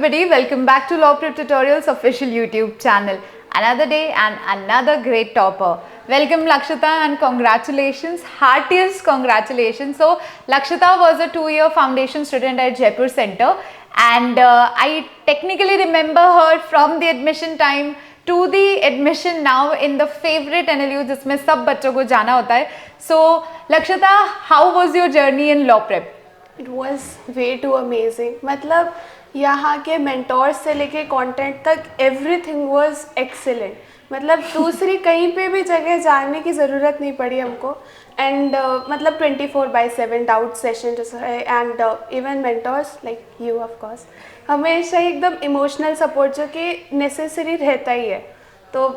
everybody, welcome back to Law Prep Tutorials official YouTube channel. Another day and another great topper. Welcome Lakshita and congratulations, heartiest congratulations. So Lakshita was a 2-year foundation student at Jaipur Center and I technically remember her from the admission time to the admission now in the favorite NLU जिसमें सब बच्चों को जाना होता है. So Lakshita, how was your journey in Law Prep? It was way too amazing. मतलब यहाँ के mentors से लेके content तक everything was excellent. मतलब दूसरी कहीं पे भी जगह जाने की ज़रूरत नहीं पड़ी हमको. And मतलब 24/7 doubt sessions and even mentors like you of course. हमेशा एकदम emotional support जो कि necessary रहता ही है. तो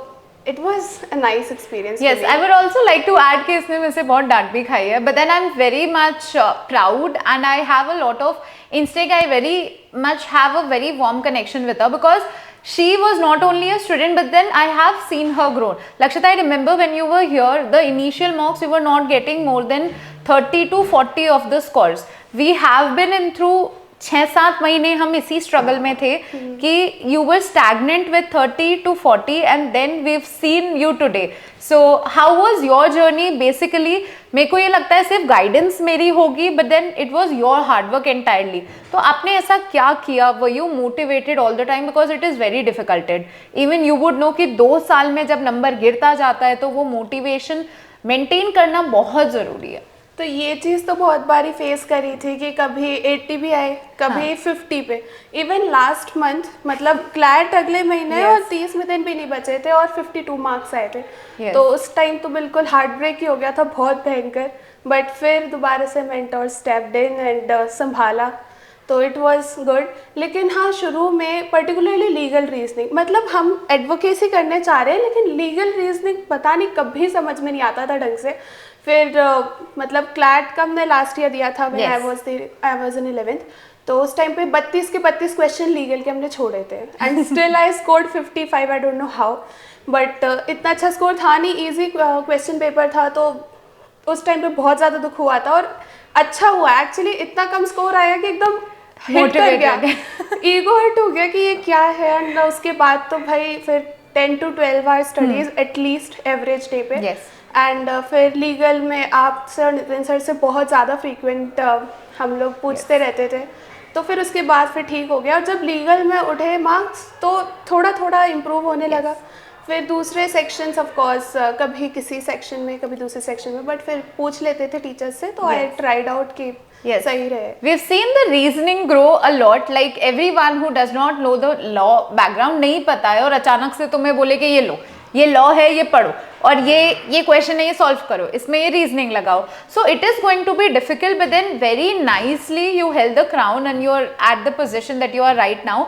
It was a nice experience. Yes, I would also like to add कि इसने मुझसे बहुत डांट भी खाई है, but then I'm very much proud and I have a lot of instinct. I very much have a very warm connection with her because she was not only a student, but then I have seen her grow. Lakshita, I remember when you were here, the initial mocks you were not getting more than 30 to 40 of the scores. We have been in through 6-7 महीने हम इसी struggle में थे कि you were stagnant with 30 to 40 and then we've seen you today. So how was your journey? Basically मेरे को ये लगता है सिर्फ गाइडेंस मेरी होगी but then it was your hard work entirely. तो आपने ऐसा क्या किया? Were you motivated all the time? Because it is very difficult. Even you would know कि 2 साल में जब नंबर गिरता जाता है तो वो मोटिवेशन मेंटेन करना बहुत ज़रूरी है. तो ये चीज़ तो बहुत बारी फेस करी थी कि कभी 80 भी आए, कभी 50 पे. इवन लास्ट मंथ मतलब क्लैट अगले महीने और 30 में दिन भी नहीं बचे थे और 52 मार्क्स आए थे. तो उस टाइम तो बिल्कुल हार्ट ब्रेक ही हो गया था, बहुत भयंकर. बट फिर दोबारा से मेंटोर स्टेप्ड इन एंड संभाला, तो इट वाज गुड. लेकिन हाँ, शुरू में पर्टिकुलरली लीगल रीजनिंग, मतलब हम एडवोकेसी करने चाह रहे हैं लेकिन लीगल रीजनिंग पता नहीं कभी समझ में नहीं आता था ढंग से. फिर मतलब क्लैट का हमने लास्ट ईयर दिया था when I was in 11th. तो उस टाइम पे 32 के 32 क्वेश्चन लीगल के हमने छोड़े थे and still I scored 55. I don't know how, but इतना अच्छा स्कोर था नहीं. इजी क्वेश्चन पेपर था तो उस टाइम पे बहुत ज़्यादा दुख हुआ था और अच्छा हुआ एक्चुअली. इतना कम स्कोर आया कि एकदम हिट कर गया, ईगो हिट हो गया कि ये क्या है. एंड उसके बाद तो भाई फिर 10 to 12 hour studies at least average day पे. एंड फिर लीगल में आप सर नितिन सर से बहुत ज़्यादा फ्रीक्वेंट हम लोग पूछते रहते थे. तो फिर उसके बाद फिर ठीक हो गया और जब लीगल में उठे मार्क्स तो थोड़ा थोड़ा इम्प्रूव होने लगा. फिर दूसरे सेक्शंस ऑफ कोर्स कभी किसी सेक्शन में कभी दूसरे सेक्शन में, बट फिर पूछ लेते थे टीचर से. तो आई ट्राइड आउट कि सही रहे. We've seen the reasoning grow a lot. Like everyone who does not know the law background नहीं पता है और अचानक से तुम्हें बोले कि ये लो, ये लॉ है, ये पढ़ो और ये क्वेश्चन है, ये सॉल्व करो, इसमें ये रीजनिंग लगाओ. So it is going to be difficult but then very nicely you held the crown and you are at the position that you are right now.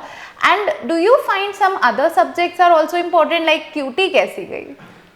And do you find some other subjects are also important? Like QT कैसी गई?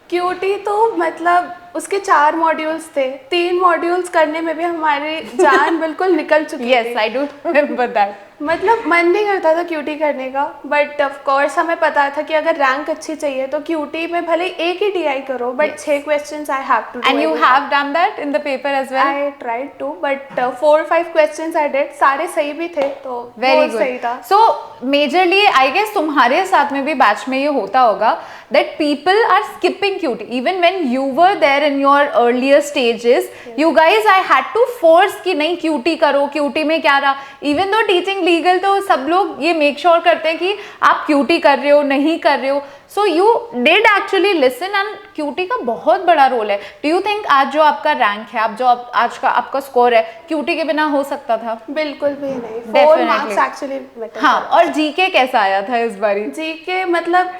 Cutie तो मतलब उसके 4 modules थे, 3 modules करने में भी हमारी जान बिल्कुल निकल चुकी थी. Yes, I do remember that. मतलब मन नहीं करता था क्यूटी करने का, बट ऑफ कोर्स हमें पता था कि अगर रैंक अच्छी चाहिए तो क्यूटी में भले एक ही टीआई करो but 6 questions I have to do. And you have done that in the paper as well? I tried to, but 4-5 questions I did. सारे सही भी थे तो वेरी गुड. सही था. सो मेजरली आई गेस तुम्हारे साथ में भी बैच में ये होता होगा that people are skipping QT. Even when you were there in your earlier stages, you guys, I had to force कि नहीं QT करो, QT में क्या रहा. Even though teaching legal तो सब लोग ये make sure करते हैं कि आप QT कर रहे हो, नहीं कर रहे हो. So you did actually listen and QT का बहुत बड़ा रोल है. Do you think आज जो आपका रैंक है, आप जो आज का आपका स्कोर है, QT के बिना हो सकता था? बिल्कुल भी नहीं. 4 मार्क्स एक्चुअली बेटर. हाँ, और जीके कैसा आया था इस बारी? जीके मतलब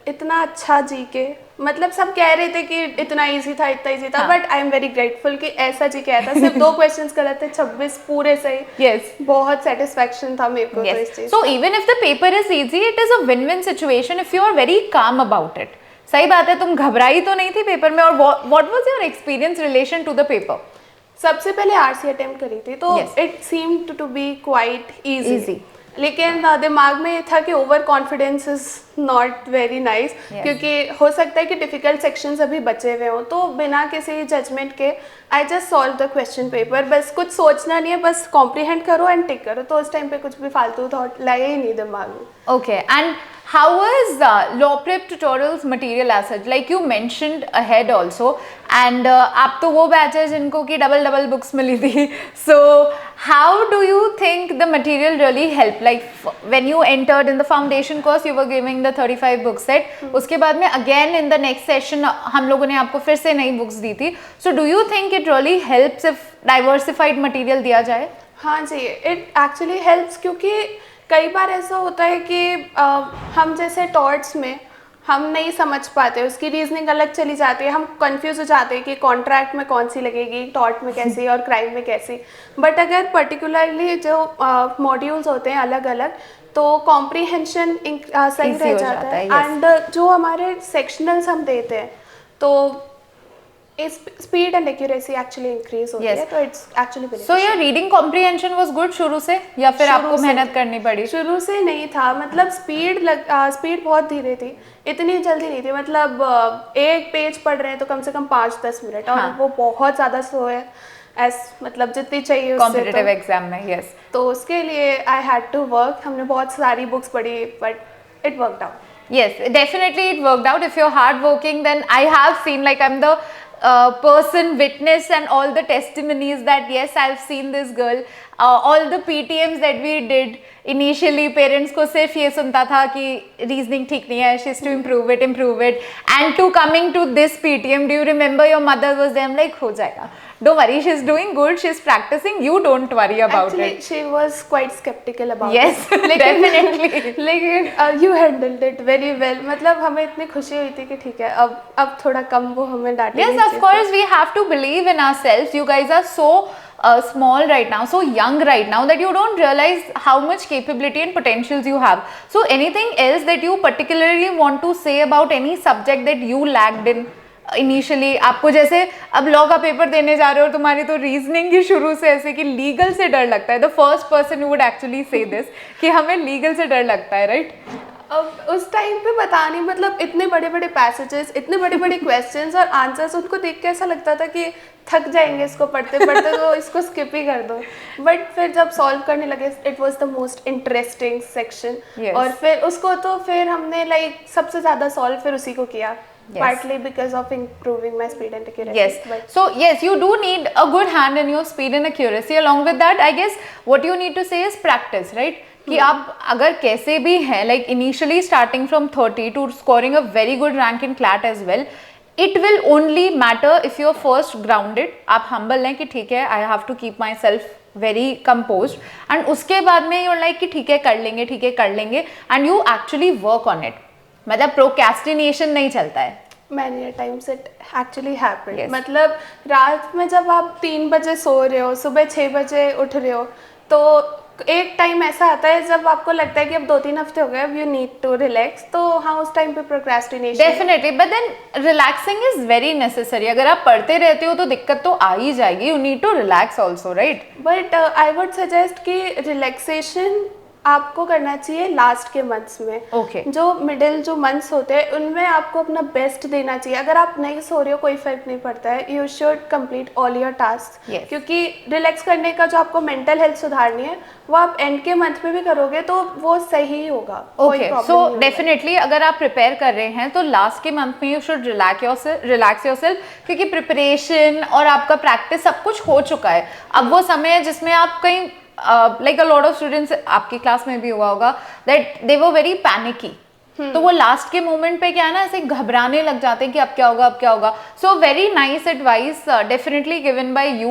इतना अच्छा जीके, मतलब सब कह रहे थे कि इतना इजी था, but I am very grateful कि ऐसा जीके आया था. सिर्फ 2 क्वेश्चंस गलत थे, 26 पूरे सही. यस, बहुत सेटिस्फैक्शन था मेरे को. तो इस चीज so even if the paper is easy, it is a win win situation if you are very calm about it. सही बात है, तुम घबराई तो नहीं थी पेपर में. और what was your experience relation to the paper? सबसे पहले आरसी अटेम्प्ट करी थी तो it seemed to be quite easy. लेकिन दिमाग में ये था कि over confidence is not very nice, क्योंकि हो सकता है कि डिफिकल्ट सेक्शंस अभी बचे हुए हों, तो बिना किसी जजमेंट के I just solve the question paper. बस कुछ सोचना नहीं है, बस कॉम्प्रीहेंड करो एंड टिक करो। तो उस टाइम पे कुछ भी फालतू थॉट लाया ही नहीं दिमाग में। Okay, and how was law prep tutorials material as such? Like you mentioned ahead also, and आप तो वो बैच है जिनको कि डबल बुक्स मिली थी. So how do you think the material really helped? Like when you entered in the foundation course, you were giving the 35 book set. उसके बाद में again in the next session हम लोगों ने आपको फिर से नई बुक्स दी थी. So do you think it really helps if diversified material दिया जाए? हाँ जी, इट एक्चुअली हेल्प्स, क्योंकि कई बार ऐसा होता है कि हम जैसे टॉर्ट्स में हम नहीं समझ पाते, उसकी रीजनिंग अलग चली जाती है, हम कंफ्यूज हो जाते हैं कि कॉन्ट्रैक्ट में कौन सी लगेगी, टॉर्ट में कैसी और क्राइम में कैसी। बट अगर पर्टिकुलरली जो मॉड्यूल्स होते हैं अलग अलग, तो कॉम्प्रीहेंशन सही Easy रह हो जाता जाता है। है, yes. एंड जो हमारे सेक्शनल्स हम देते हैं, तो speed and accuracy actually increase होती Yes. है, तो it's actually So your reading comprehension was good शुरू से या फिर आपको मेहनत करनी पड़ी? शुरू से नहीं था, मतलब स्पीड बहुत धीरे थी, इतनी जल्दी नहीं थी। मतलब एक पेज पढ़ रहे हैं तो कम से कम 5-10 मिनट, और हाँ. वो बहुत ज़्यादा स्लो है मतलब जितनी चाहिए उससे। कॉम्पिटिटिव एग्जाम में, यस। तो उसके लिए आई हैड टू वर्क। हमने बहुत सारी बुक्स पढ़ी, but it worked out. Yes, definitely it worked out. If you're hardworking, then I have seen, like I'm the person witness and all the testimonies that yes, I've seen this girl. All the PTMs that we did initially, parents को सिर्फ ये सुनता था कि reasoning ठीक नहीं है, she's to improve it, and to coming to this PTM, do you remember your mother was there? I'm like, हो जाएगा, don't worry, she's doing good, she's practicing, you don't worry about Actually, it. she was quite skeptical about Yes, it. definitely. लेकिन you handled it very well. मतलब हमें इतनी खुशी हुई थी कि ठीक है, अब थोड़ा कम वो हमें डांटेंगे। Yes, of course, we have to believe in ourselves. You guys are so small right now, so young right now, that you don't realize how much capability and potentials you have. So anything else that you particularly want to say about any subject that you lacked in initially? आपको जैसे अब law का paper देने जा रहे हो, तुम्हारी तो रीजनिंग ही शुरू से ऐसे कि लीगल से डर लगता है। The first person who would actually से दिस कि हमें लीगल से डर लगता है, राइट? अब उस टाइम पे पता नहीं, मतलब इतने बड़े बड़े पैसेजेस, इतने बड़े बड़े क्वेश्चंस और आंसर्स, उनको देख के ऐसा लगता था कि थक जाएंगे इसको पढ़ते पढ़ते, तो इसको स्किप ही कर दो। बट फिर जब सॉल्व करने लगे, it was the most interesting section. और फिर उसको तो फिर हमने लाइक सबसे ज़्यादा सॉल्व फिर उसी को किया। Yes. Partly because of improving my speed and accuracy. Yes. So yes, you do need a good hand in your speed and accuracy. Along with that, I guess what you need to say is practice, right? कि आप अगर कैसे भी हैं, like initially starting from 30 to scoring a very good rank in CLAT as well, it will only matter if you're first grounded. आप humble हैं कि ठीक है, I have to keep myself very composed, and उसके बाद में you're like कि ठीक है कर लेंगे, and you actually work on it. मतलब प्रोक्रेस्टिनेशन नहीं चलता है। Many times it actually happened. Yes. मतलब रात में जब आप 3 बजे सो रहे हो, सुबह 6 बजे उठ रहे हो, तो एक टाइम ऐसा आता है जब आपको लगता है कि अब 2-3 हफ्ते हो गए, अब यू नीड टू रिलैक्स। तो हाँ, उस टाइम पे procrastination definitely, but then relaxing is very necessary. अगर आप पढ़ते रहते हो तो दिक्कत तो आ ही जाएगी। You need to relax also, right? But I would suggest कि रिलैक्सेशन आपको करना चाहिए लास्ट के मंथ्स में। Okay. जो मिडिल जो मंथ्स होते हैं उनमें आपको अपना बेस्ट देना चाहिए। अगर आप नहीं सो रहे हो, कोई फर्क नहीं पड़ता है, you should complete all your task. Yes. क्योंकि रिलैक्स करने का जो आपको मेंटल हेल्थ सुधारनी है, वो आप एंड के मंथ में भी करोगे तो वो सही होगा। ओके, सो डेफिनेटली अगर आप प्रिपेयर कर रहे हैं तो लास्ट के मंथ में यू शुड रिलैक्स योरसेल्फ, क्योंकि प्रिपरेशन और आपका प्रैक्टिस सब कुछ हो चुका है। अब वो समय है जिसमें आप कहीं like a lot of students आपकी क्लास में भी हुआ होगा that they were very panicky. तो वो लास्ट के मोमेंट पे क्या है ना, ऐसे घबराने लग जाते हैं कि अब क्या होगा। So very nice advice definitely given by you.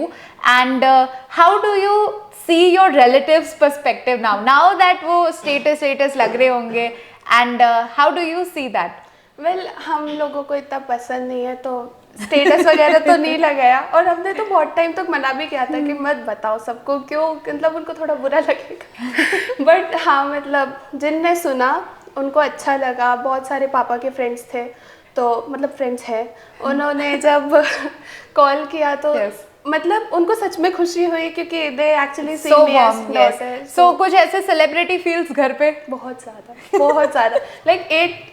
And how do you see your relatives perspective now that वो स्टेटस लग रहे होंगे, and how do you see that? Well, हम लोगों को इतना पसंद नहीं है तो स्टेटस वगैरह तो नहीं लगाया, और हमने तो बहुत टाइम तक मना भी किया था कि मत बताओ सबको, क्यों, मतलब उनको थोड़ा बुरा लगेगा। बट हाँ, मतलब जिनने सुना उनको अच्छा लगा। बहुत सारे पापा के फ्रेंड्स थे, तो मतलब फ्रेंड्स हैं, उन्होंने जब कॉल किया तो Yes. मतलब उनको सच में खुशी हुई क्योंकि they actually see So me as warm, yes. Daughter. So कुछ ऐसे सेलिब्रिटी फील्स घर पे? बहुत ज़्यादा लाइक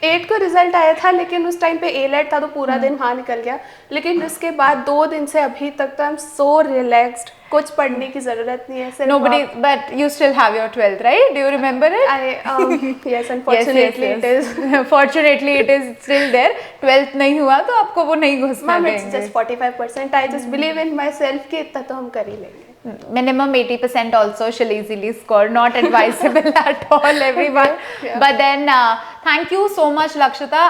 8 को रिजल्ट आया था, लेकिन उस टाइम पे एलेट था तो पूरा दिन वहाँ निकल गया। लेकिन उसके बाद 2 दिन से अभी तक तो आई एम सो रिलैक्स्ड, कुछ पढ़ने की ज़रूरत नहीं है सिर्फ। Nobody, but you still have your 12th, right? Do you remember it? yes, unfortunately it is. Fortunately it is still there. 12th नहीं हुआ तो आपको वो नहीं घुसने मैम इट्स देंगे. Just 45%, I just believe in my self कि इतना तो हम कर ही लेंगे। Minimum 80% also she'll easily score. Not advisable at all, everyone. Yeah. But then, thank you so much, Lakshita.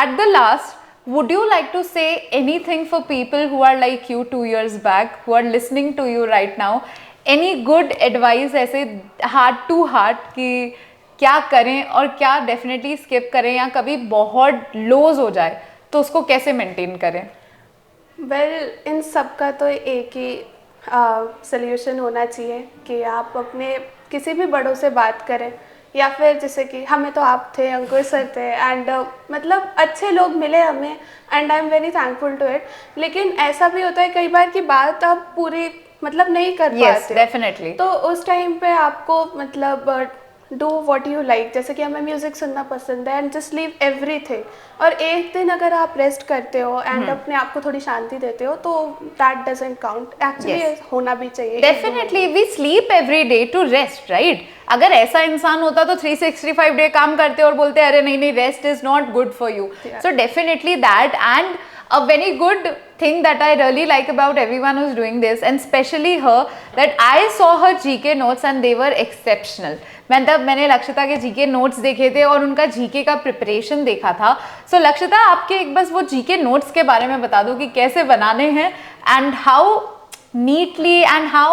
At the last, would you like to say anything for people who are like you 2 years back, who are listening to you right now? Any good advice ऐसे heart to heart कि क्या करें और क्या definitely skip करें, या कभी बहुत lows हो जाए तो उसको कैसे maintain करें? वेल इन सब का तो एक ही सल्यूशन होना चाहिए कि आप अपने किसी भी बड़ों से बात करें, या फिर जैसे कि हमें तो आप थे, अंकुर सर थे, एंड मतलब अच्छे लोग मिले हमें and I am very thankful to it. लेकिन ऐसा भी होता है कई बार कि बात आप पूरी मतलब नहीं कर पाते। डेफिनेटली। तो उस टाइम पे आपको मतलब डू वॉट यू लाइक, जैसे कि हमें म्यूज़िक सुनना पसंद है एंड जस्ट लीव एवरीथिंग। और एक दिन अगर आप रेस्ट करते हो एंड अपने आप को थोड़ी शांति देते हो तो दैट डजंट काउंट, एक्चुअली होना भी चाहिए। Definitely we sleep every day to rest, right? अगर ऐसा इंसान होता तो 365 डे काम करते और बोलते अरे नहीं नहीं rest is not good for you. So definitely that, and a very good thing that I really like about everyone who's doing this, and especially her, that I saw her GK notes and they were exceptional. मैंने लक्षिता के GK notes देखे थे और उनका GK का preparation देखा था। So Lakshita, आपके एक बस वो GK notes के बारे में बता दो कि कैसे बनाने हैं and how neatly and how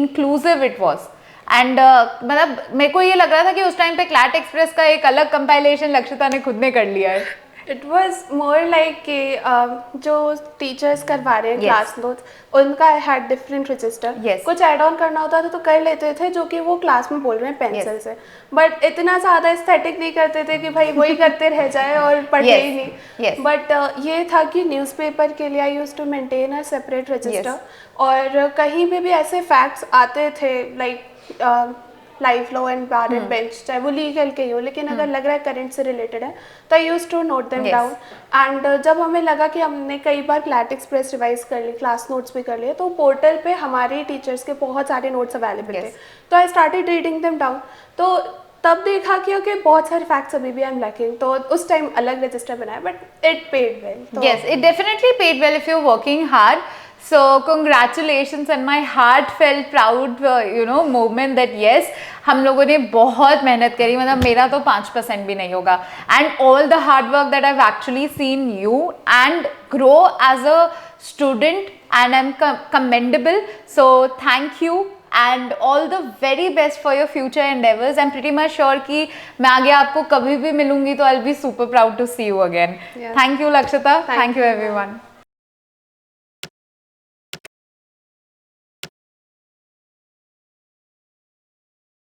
inclusive it was. And मतलब मेरे को ये लग रहा था कि उस टाइम पे क्लैट एक्सप्रेस का एक अलग कंपाइलेशन लक्षिता ने खुद ने कर लिया है। इट वॉज मोर लाइक कि जो टीचर्स करवा रहे हैं क्लास नोट्स, उनका आई हैड डिफरेंट रजिस्टर। कुछ ऐड ऑन करना होता था तो कर लेते थे, जो कि वो क्लास में बोल रहे हैं पेंसिल से, बट इतना ज़्यादा एस्थेटिक नहीं करते थे कि भाई वही करते रह जाए और पढ़े ही नहीं। बट ये था कि न्यूज़पेपर के लिए I used to maintain a separate register, और कहीं पे भी ऐसे फैक्ट्स आते थे like life law and bar and bench, चाहे वो लीगल के ही हो, लेकिन अगर लग रहा है करंट से रिलेटेड है तो I used to note them down. And जब हमें लगा कि हमने कई बार क्लैट एक्सप्रेस रिवाइज कर ली, क्लास नोट्स भी कर लिए, तो पोर्टल पे हमारे टीचर्स के बहुत सारे नोट्स अवेलेबल थे, तो I started reading them down. तो तब देखा कि ओके बहुत सारे फैक्ट्स अभी भी आई एम लैकिंग, तो उस टाइम अलग रजिस्टर बनाया, but it paid well. Yes, it definitely paid well if you are working hard. So congratulations, and my heart felt proud, moment that yes, हम लोगों ने बहुत मेहनत करी, मतलब मेरा तो 5% भी नहीं होगा, and all the hard work that I've actually seen you and grow as a student, and I'm commendable. So thank you and all the very best for your future endeavors. I'm pretty much sure कि मैं आगे आपको कभी भी मिलूंगी तो I'll be super proud to see you again. Thank you Lakshita. Thank you everyone.